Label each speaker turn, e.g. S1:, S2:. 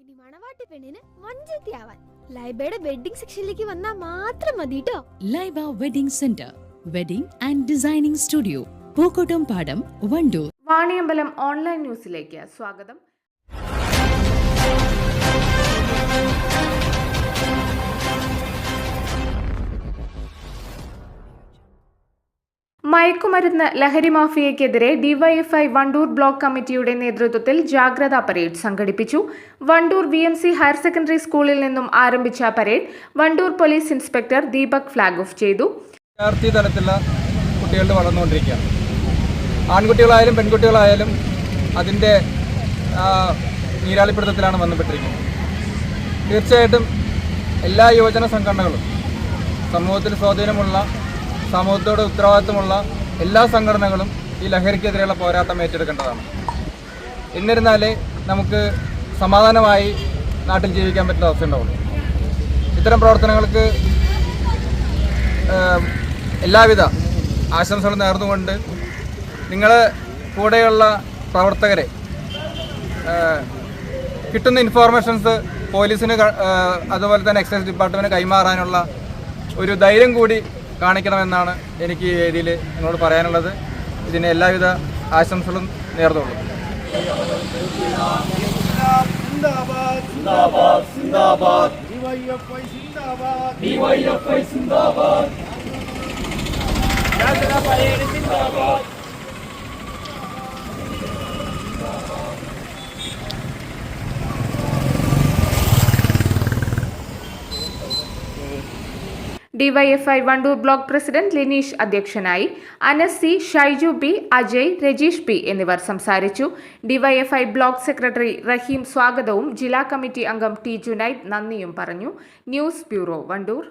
S1: ഇനി മണവാട്ടി പെണ്ണിന് മഞ്ചത്തിയാവാൻ ലൈബയുടെ വെഡിങ് സെക്ഷനിലേക്ക് വന്നാൽ മാത്രം മതി ട്ടോ.
S2: Laiba wedding centre, wedding and designing studio, Pookottam പാടം, വണ്ടൂർ.
S3: വാണിയമ്പലം ഓൺലൈൻ ന്യൂസിലേക്ക് സ്വാഗതം. മയക്കുമരുന്ന് ലഹരി മാഫിയയ്ക്കെതിരെ ഡിവൈഎഫ്ഐ വണ്ടൂർ ബ്ലോക്ക് കമ്മിറ്റിയുടെ നേതൃത്വത്തിൽ ജാഗ്രതാ പരേഡ് സംഘടിപ്പിച്ചു. വണ്ടൂർ VMC ഹയർ സെക്കൻഡറി സ്കൂളിൽ നിന്നും ആരംഭിച്ച parade Wandoor police inspector Deepak flag off ചെയ്തു.
S4: വിദ്യാർത്ഥി തലത്തിലുള്ള കുട്ടികൾ വളർന്നുകൊണ്ടിരിക്കുകയാണ്. ആൺകുട്ടികളായാലും പെൺകുട്ടികളായാലും അതിൻ്റെ നീരാളിപ്പിടുത്തത്തിലാണ് ബന്ധപ്പെട്ടിരിക്കുന്നത്. തീർച്ചയായിട്ടും എല്ലാ യുവജന സംഘടനകളും സമൂഹത്തിൽ സ്വാധീനമുള്ള, സമൂഹത്തോട് ഉത്തരവാദിത്വമുള്ള എല്ലാ സംഘടനകളും ഈ ലഹരിക്കെതിരെയുള്ള പോരാട്ടം ഏറ്റെടുക്കേണ്ടതാണ്. എന്നിരുന്നാലേ നമുക്ക് സമാധാനമായി നാട്ടിൽ ജീവിക്കാൻ പറ്റുന്ന അവസ്ഥ ഉണ്ടാവുള്ളൂ. ഇത്തരം പ്രവർത്തനങ്ങൾക്ക് എല്ലാവിധ ആശംസകളും നേർന്നുകൊണ്ട് നിങ്ങളെ കൂടെയുള്ള പ്രവർത്തകരെ കിട്ടുന്ന ഇൻഫോർമേഷൻസ് പോലീസിന് അതുപോലെ തന്നെ എക്സൈസ് ഡിപ്പാർട്ട്മെൻറ്റിന് കൈമാറാനുള്ള ഒരു ധൈര്യം കൂടി കാണിക്കണമെന്നാണ് എനിക്ക് ഈ വേദിയിൽ നിങ്ങളോട് പറയാനുള്ളത്. ഇതിന് എല്ലാവിധ ആശംസകളും നേർന്നുള്ളൂ.
S3: ഡിവൈഎഫ്ഐ വണ്ടൂർ ബ്ലോക്ക് പ്രസിഡന്റ് ലിനീഷ് അധ്യക്ഷനായി. Anas C, Shaiju B, Ajay, Rajeesh P എന്നിവർ സംസാരിച്ചു. ഡിവൈഎഫ്ഐ ബ്ലോക്ക് സെക്രട്ടറി റഹീം സ്വാഗതവും ജില്ലാ കമ്മിറ്റി അംഗം T. ജുനൈദ് നന്ദിയും പറഞ്ഞു. News bureau, Wandoor.